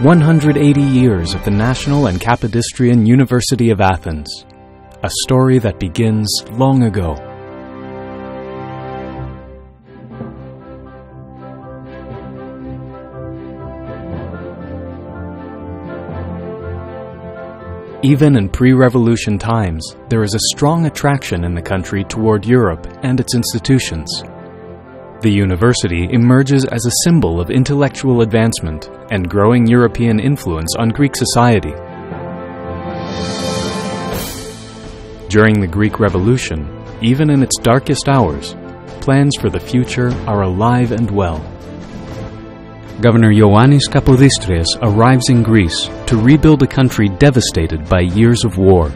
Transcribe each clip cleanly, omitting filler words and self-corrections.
180 years of the National and Kapodistrian University of Athens. A story that begins long ago. Even in pre-revolution times, there is a strong attraction in the country toward Europe and its institutions. The university emerges as a symbol of intellectual advancement and growing European influence on Greek society. During the Greek Revolution, even in its darkest hours, plans for the future are alive and well. Governor Ioannis Kapodistrian arrives in Greece to rebuild a country devastated by years of war.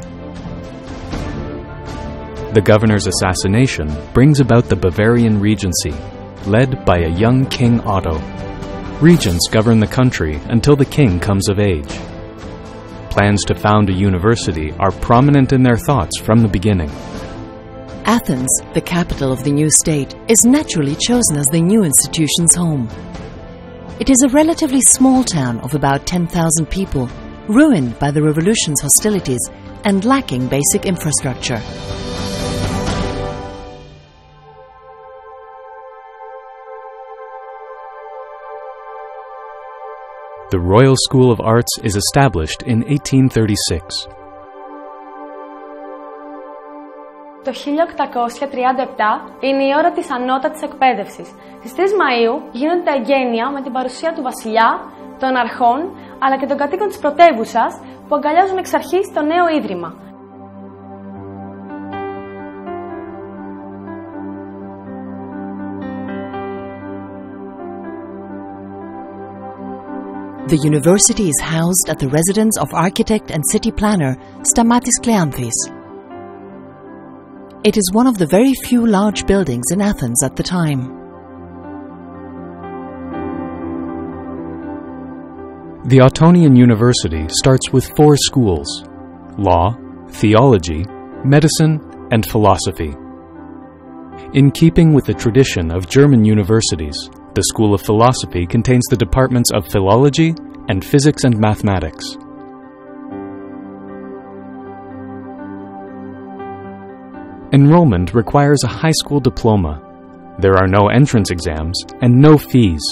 The governor's assassination brings about the Bavarian Regency, led by a young King Otto. Regents govern the country until the king comes of age. Plans to found a university are prominent in their thoughts from the beginning. Athens, the capital of the new state, is naturally chosen as the new institution's home. It is a relatively small town of about 10,000 people, ruined by the revolution's hostilities and lacking basic infrastructure. The Royal School of Arts is established in 1836. Το 1837 είναι η ώρα της ανώτατης εκπαίδευσης. Στις 3 Μαΐου γίνονται τα εγγένεια με την παρουσία του βασιλιά, των αρχών, αλλά και των κατοίκων της πρωτεύουσας που αγκαλιάζουν εξ αρχής το νέο ίδρυμα. The university is housed at the residence of architect and city planner Stamatis Kleanthis. It is one of the very few large buildings in Athens at the time. The OTTONIAN University starts with 4 schools: law, theology, medicine, and philosophy. In keeping with the tradition of German universities, the School of Philosophy contains the departments of philology and physics and mathematics. Enrollment requires a high school diploma. There are no entrance exams and no fees.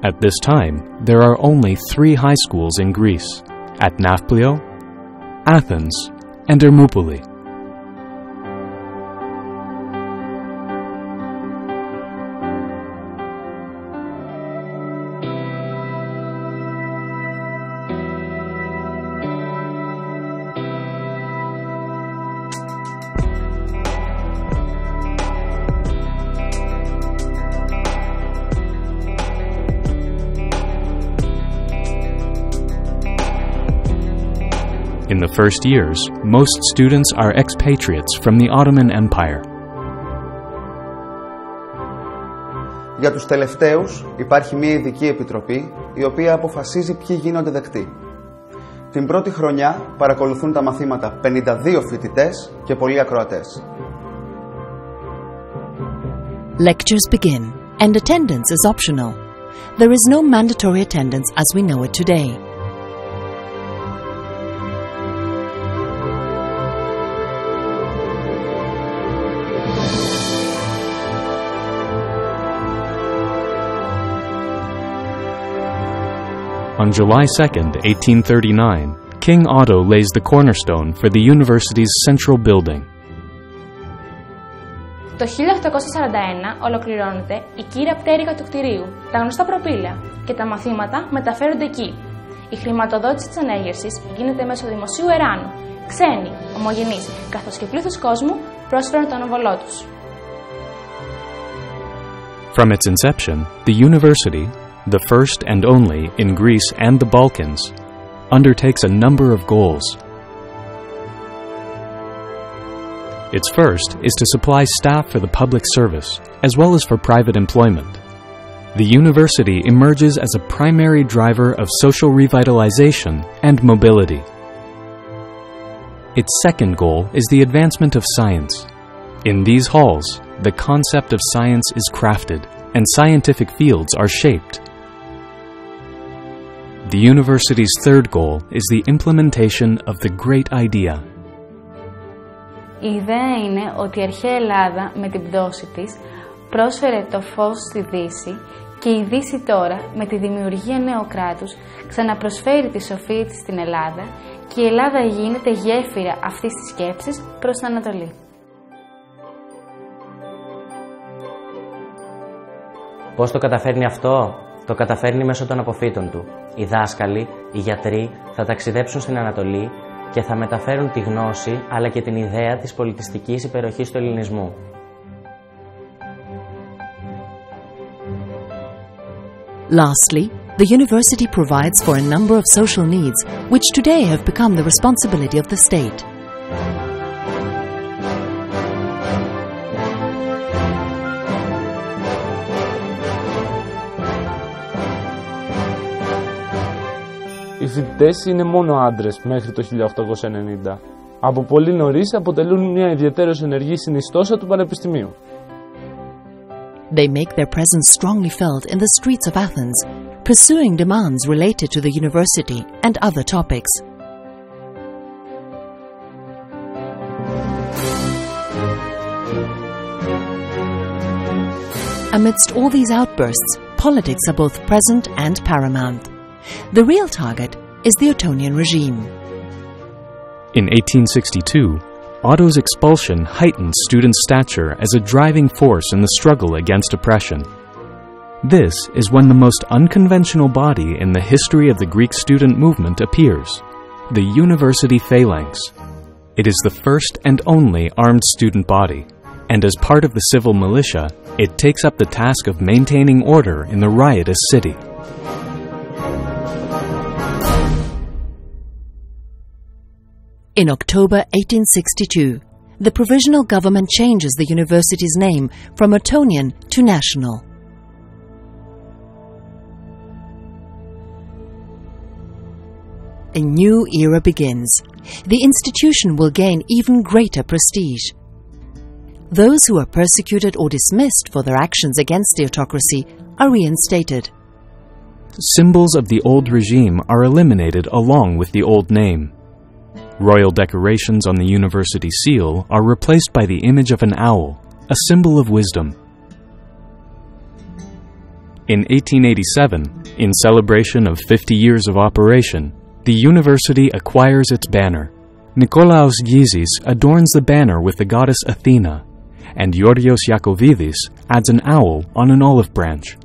At this time, there are only 3 high schools in Greece, at Nafplio, Athens, and Ermoupoli. In the first years, most students are expatriates from the Ottoman Empire. Για τους τελευταίους υπάρχει μια ειδική επιτροπή η οποία αποφασίζει ποιοι γίνονται δεκτοί. Την πρώτη χρονιά παρακολουθούν τα μαθήματα 52 φοιτητές και πολλοί ακροατές. Lectures begin and attendance is optional. There is no mandatory attendance as we know it today. On July 2nd, 1839, King Otto lays the cornerstone for the university's central building. Το 1841 ολοκληρώνεται η κύρια πτέρυγα του κτηρίου, τα γνωστά προπήλαια, και τα μαθήματα μεταφέρονται εκεί. Η χρηματοδότηση της ανέγερσης γίνεται μέσω δημοσίου εράνου. Ξένοι, ομογενείς, καθώς και πλήθος κόσμου πρόσφεραν τον οβολό τους. From its inception, the university, the first and only in Greece and the Balkans, undertakes a number of goals. Its first is to supply staff for the public service, as well as for private employment. The university emerges as a primary driver of social revitalization and mobility. Its second goal is the advancement of science. In these halls, the concept of science is crafted, and scientific fields are shaped. the university's third goal is the implementation of the great idea. Η ιδέα είναι ότι η αρχαία Ελλάδα με την πτώση της πρόσφερε το φως στη Δύση και η Δύση τώρα με τη δημιουργία νέου κράτους ξαναπροσφέρει τη σοφία της στην Ελλάδα και η Ελλάδα γίνεται γέφυρα αυτής της σκέψης προς την Ανατολή. Πώς το καταφέρνει αυτό? Το καταφέρνει μέσω των αποφύτων του. Οι δάσκαλοι, οι γιατροί θα ταξιδέψουν στην Ανατολή και θα μεταφέρουν τη γνώση αλλά και την ιδέα της πολιτιστικής υπεροχής του ελληνισμού. Lastly, the university provides for a number of social needs which today have become the responsibility of the state. Οι φοιτητές είναι μόνο άντρες μέχρι το 1890. Από πολύ νωρίς αποτελούν μια ιδιαίτερως ενεργή συνιστόσα του Πανεπιστημίου. They make their presence strongly felt in the streets of Athens, pursuing demands related to the university and other topics. Amidst all these outbursts, politics are both present and paramount. The real target is the Ottonian regime. In 1862, Otto's expulsion heightened student stature as a driving force in the struggle against oppression. This is when the most unconventional body in the history of the Greek student movement appears, the university phalanx. It is the first and only armed student body, and as part of the civil militia, it takes up the task of maintaining order in the riotous city. In October 1862, the provisional government changes the university's name from Ottonian to National. A new era begins. The institution will gain even greater prestige. Those who are persecuted or dismissed for their actions against the autocracy are reinstated. Symbols of the old regime are eliminated along with the old name. Royal decorations on the university seal are replaced by the image of an owl, a symbol of wisdom. In 1887, in celebration of 50 years of operation, the university acquires its banner. Nikolaos Gyzis adorns the banner with the goddess Athena, and Georgios Iakovidis adds an owl on an olive branch.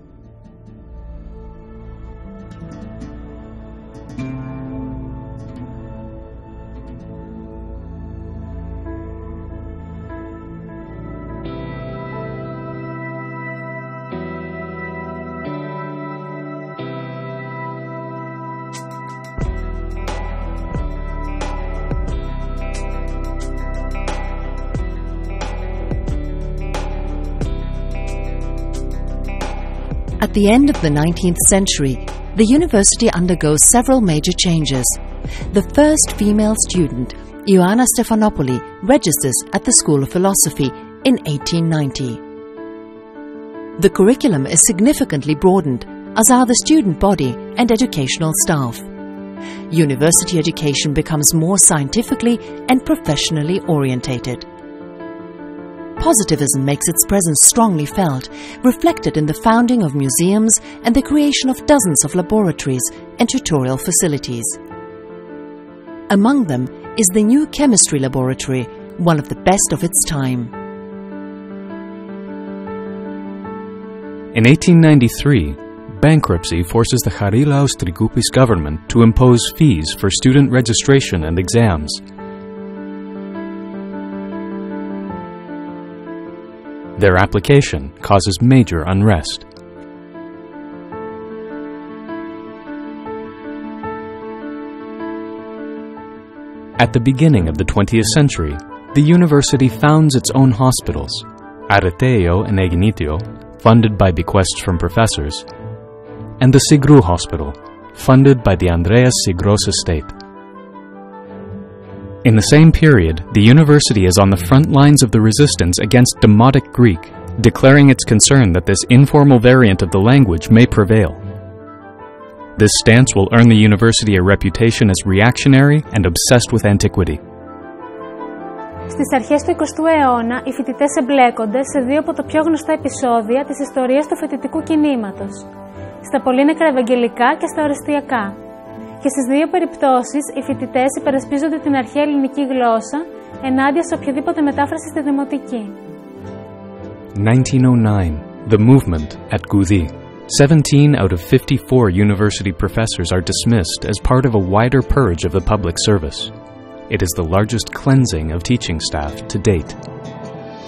At the end of the 19th century, the university undergoes several major changes. The first female student, Ioanna Stefanopouli, registers at the School of Philosophy in 1890. The curriculum is significantly broadened, as are the student body and educational staff. University education becomes more scientifically and professionally orientated. Positivism makes its presence strongly felt, reflected in the founding of museums and the creation of dozens of laboratories and tutorial facilities. Among them is the new chemistry laboratory, one of the best of its time. In 1893, bankruptcy forces the Charilaos Trikoupis government to impose fees for student registration and exams. Their application causes major unrest. At the beginning of the 20th century, the university founds its own hospitals, Areteo and Eginitio, funded by bequests from professors, and the Sigrou Hospital, funded by the Andreas Sigros estate. In the same period, the university is on the front lines of the resistance against Demotic Greek, declaring its concern that this informal variant of the language may prevail. This stance will earn the university a reputation as reactionary and obsessed with antiquity. Στις αρχές του 20ου αιώνα, οι φοιτητές εμπλέκονται σε δύο από τα πιο γνωστά επεισόδια της ιστορίας του φοιτητικού κινήματος, στα πολύνεκρα ευαγγελικά και στα ορεστιακά. Και στις δύο περιπτώσεις, οι φοιτητές υπερασπίζονται την αρχαία ελληνική γλώσσα ενάντια σε οποιαδήποτε μετάφραση στη δημοτική. 1909, the movement at Goudi. 17 out of 54 university professors are dismissed as part of a wider purge of the public service. It is the largest cleansing of teaching staff to date.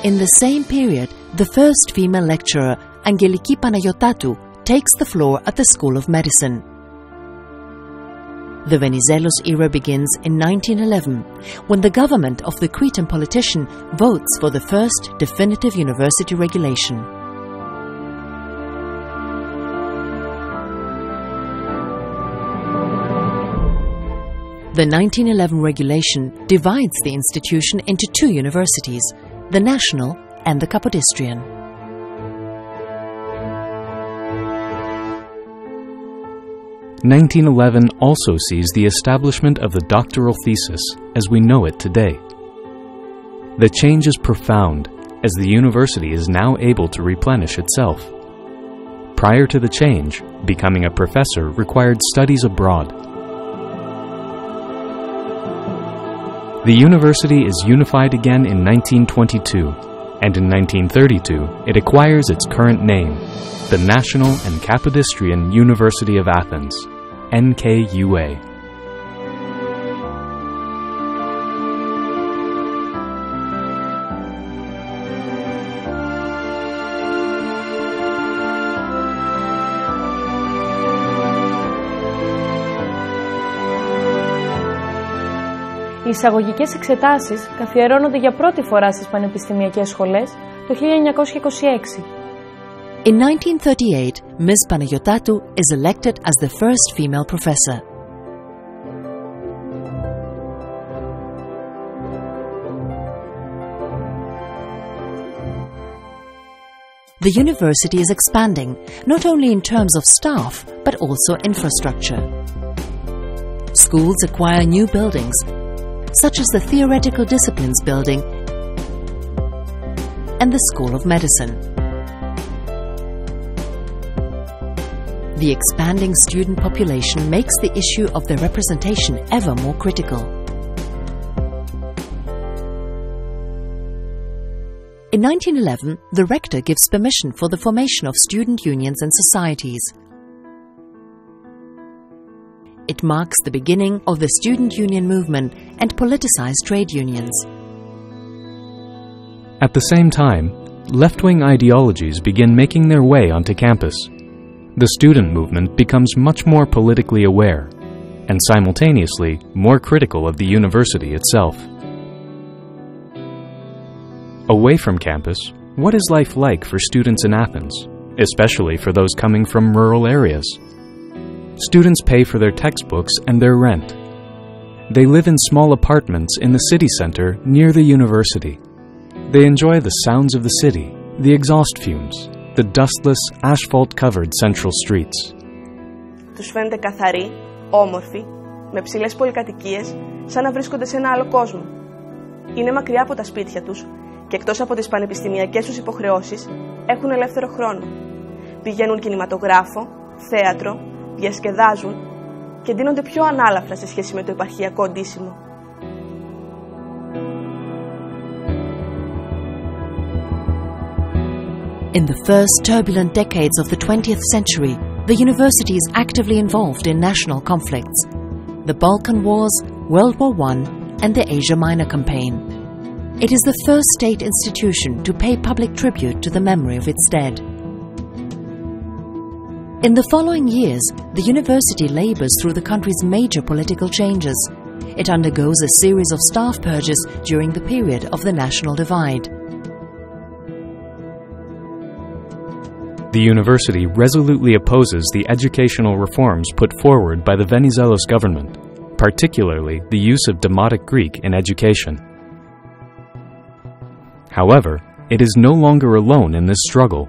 In the same period, the first female lecturer, Angeliki Panagiotatou, takes the floor at the School of Medicine. The Venizelos era begins in 1911, when the government of the Cretan politician votes for the first definitive university regulation. The 1911 regulation divides the institution into two universities, the National and the Kapodistrian. (1911) also sees the establishment of the doctoral thesis as we know it today. The change is profound, as the university is now able to replenish itself. Prior to the change, becoming a professor required studies abroad. The university is unified again in 1922, and in 1932 it acquires its current name, the National and Kapodistrian University of Athens, NKUA. Οι εισαγωγικές εξετάσεις καθιερώνονται για πρώτη φορά στις πανεπιστημιακές σχολές το 1926. In 1938, Ms. Panagiotatou is elected as the first female professor. The university is expanding, not only in terms of staff, but also infrastructure. Schools acquire new buildings, such as the Theoretical Disciplines Building and the School of Medicine. The expanding student population makes the issue of their representation ever more critical. In 1911, the rector gives permission for the formation of student unions and societies. It marks the beginning of the student union movement and politicized trade unions. At the same time, left-wing ideologies begin making their way onto campus. The student movement becomes much more politically aware, and simultaneously more critical of the university itself. Away from campus, what is life like for students in Athens, especially for those coming from rural areas? Students pay for their textbooks and their rent. They live in small apartments in the city center near the university. They enjoy the sounds of the city, the exhaust fumes, the dustless, asphalt-covered central streets. Τους φαίνεται καθαροί, όμορφοι, με ψηλές πολυκατοικίες, σαν να βρίσκονται σε ένα άλλο κόσμο. Είναι μακριά από τα σπίτια τους και εκτός από τις πανεπιστημιακές τους υποχρεώσεις, έχουν ελεύθερο χρόνο. Πηγαίνουν κινηματογράφο, θέατρο, διασκεδάζουν και ντύνονται πιο ανάλαφρα σε σχέση με το επαρχιακό ντύσιμο. In the first turbulent decades of the 20th century, the university is actively involved in national conflicts: the Balkan Wars, World War I, and the Asia Minor campaign. It is the first state institution to pay public tribute to the memory of its dead. In the following years, the university labors through the country's major political changes. It undergoes a series of staff purges during the period of the national divide. The university resolutely opposes the educational reforms put forward by the Venizelos government, particularly the use of Demotic Greek in education. However, it is no longer alone in this struggle.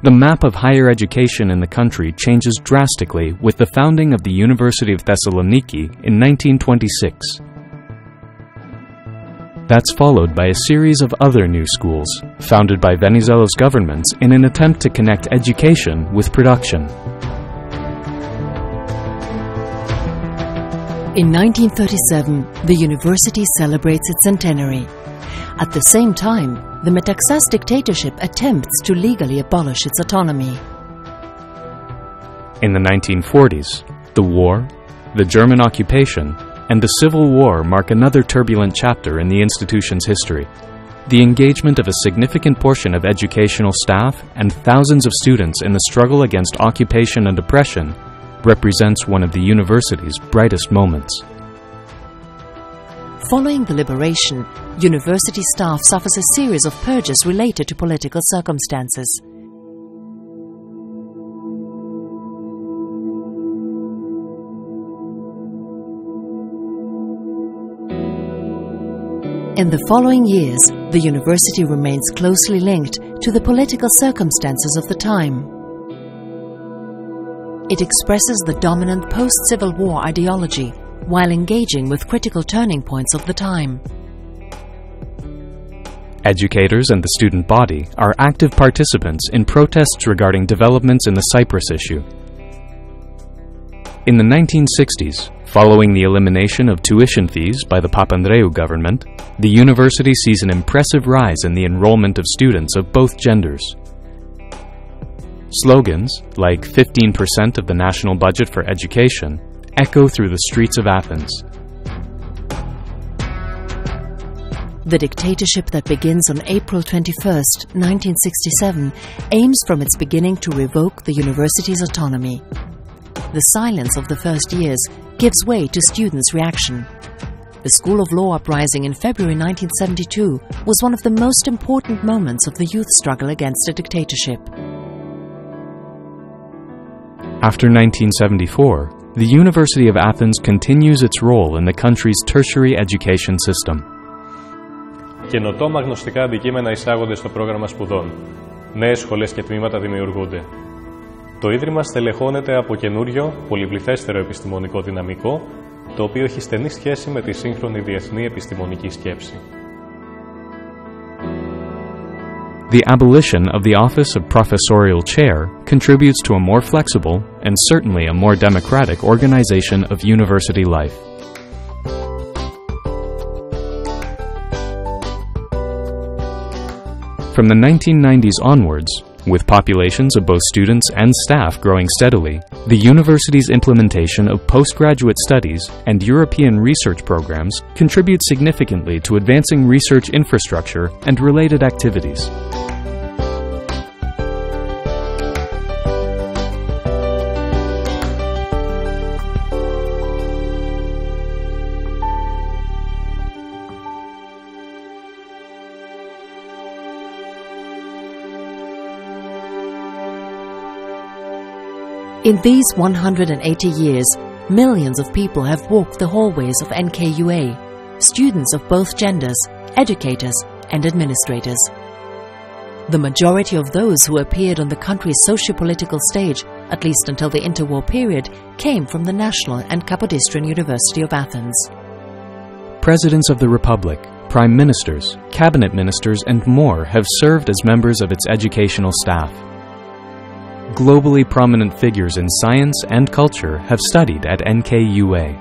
the map of higher education in the country changes drastically with the founding of the University of Thessaloniki in 1926. That's followed by a series of other new schools, founded by Venizelos governments in an attempt to connect education with production. In 1937, the university celebrates its centenary. At the same time, the Metaxas dictatorship attempts to legally abolish its autonomy. In the 1940s, the war, the German occupation, and the Civil War mark another turbulent chapter in the institution's history. The engagement of a significant portion of educational staff and thousands of students in the struggle against occupation and oppression represents one of the university's brightest moments. Following the liberation, university staff suffers a series of purges related to political circumstances. In the following years, the university remains closely linked to the political circumstances of the time. It expresses the dominant post-Civil War ideology while engaging with critical turning points of the time. Educators and the student body are active participants in protests regarding developments in the Cyprus issue. In the 1960s, following the elimination of tuition fees by the Papandreou government, the university sees an impressive rise in the enrollment of students of both genders. Slogans, like 15% of the national budget for education, echo through the streets of Athens. The dictatorship that begins on April 21, 1967, aims from its beginning to revoke the university's autonomy. The silence of the first years gives way to students' reaction. The School of Law uprising in February 1972 was one of the most important moments of the youth struggle against a dictatorship. After 1974, the University of Athens continues its role in the country's tertiary education system. Καινοτόμα γνωστικά αντικείμενα εισάγονται στο πρόγραμμα σπουδών. Νέες σχολές και τμήματα δημιουργούνται. Το Ίδρυμα στελεχώνεται από καινούριο, πολυπληθέστερο επιστημονικό δυναμικό, το οποίο έχει στενή σχέση με τη σύγχρονη διεθνή επιστημονική σκέψη. The abolition of the office of professorial chair contributes to a more flexible and certainly a more democratic organization of university life. From the 1990s onwards, with populations of both students and staff growing steadily, the university's implementation of postgraduate studies and European research programs contribute significantly to advancing research infrastructure and related activities. In these 180 years, millions of people have walked the hallways of NKUA, students of both genders, educators and administrators. The majority of those who appeared on the country's socio-political stage, at least until the interwar period, came from the National and Kapodistrian University of Athens. Presidents of the Republic, prime ministers, cabinet ministers and more have served as members of its educational staff. Globally prominent figures in science and culture have studied at NKUA.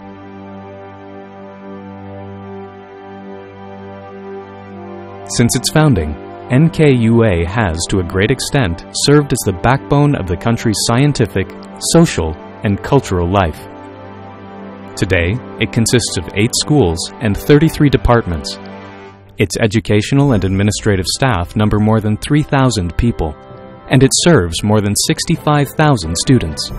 Since its founding, NKUA has, to a great extent, served as the backbone of the country's scientific, social, and cultural life. Today, it consists of 8 schools and 33 departments. Its educational and administrative staff number more than 3,000 people, and it serves more than 65,000 students.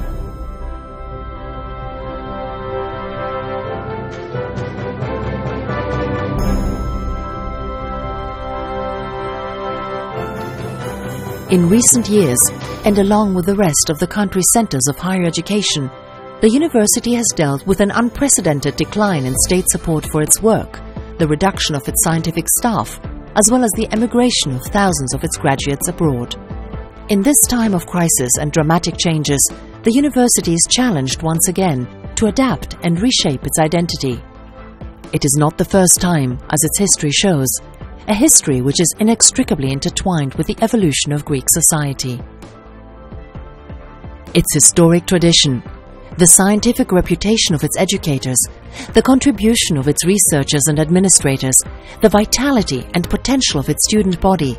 In recent years, and along with the rest of the country's centers of higher education, the university has dealt with an unprecedented decline in state support for its work, the reduction of its scientific staff, as well as the emigration of thousands of its graduates abroad. In this time of crisis and dramatic changes, the university is challenged once again to adapt and reshape its identity. It is not the first time, as its history shows, a history which is inextricably intertwined with the evolution of Greek society. Its historic tradition, the scientific reputation of its educators, the contribution of its researchers and administrators, the vitality and potential of its student body,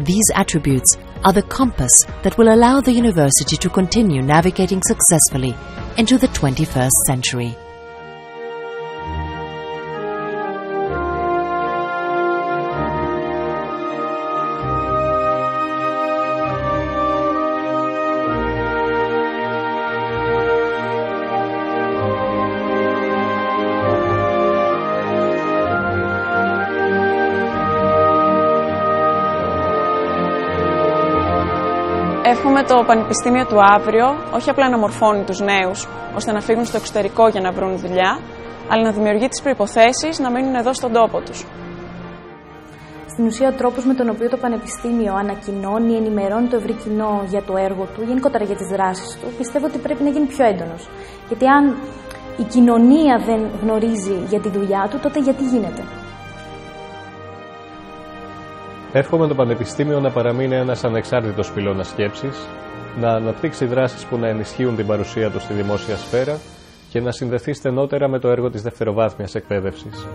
these attributes are the compass that will allow the university to continue navigating successfully into the 21st century. Εύχομαι το Πανεπιστήμιο του αύριο όχι απλά να μορφώνει τους νέους ώστε να φύγουν στο εξωτερικό για να βρουν δουλειά, αλλά να δημιουργεί τις προϋποθέσεις να μείνουν εδώ στον τόπο τους. Στην ουσία, ο τρόπος με τον οποίο το Πανεπιστήμιο ανακοινώνει, ενημερώνει το ευρύ κοινό για το έργο του, γενικότερα για τις δράσεις του, πιστεύω ότι πρέπει να γίνει πιο έντονος. Γιατί αν η κοινωνία δεν γνωρίζει για τη δουλειά του, τότε γιατί γίνεται. Εύχομαι το Πανεπιστήμιο να παραμείνει ένας ανεξάρτητος πυλώνας σκέψης, να αναπτύξει δράσεις που να ενισχύουν την παρουσία του στη δημόσια σφαίρα και να συνδεθεί στενότερα με το έργο της δευτεροβάθμιας εκπαίδευσης.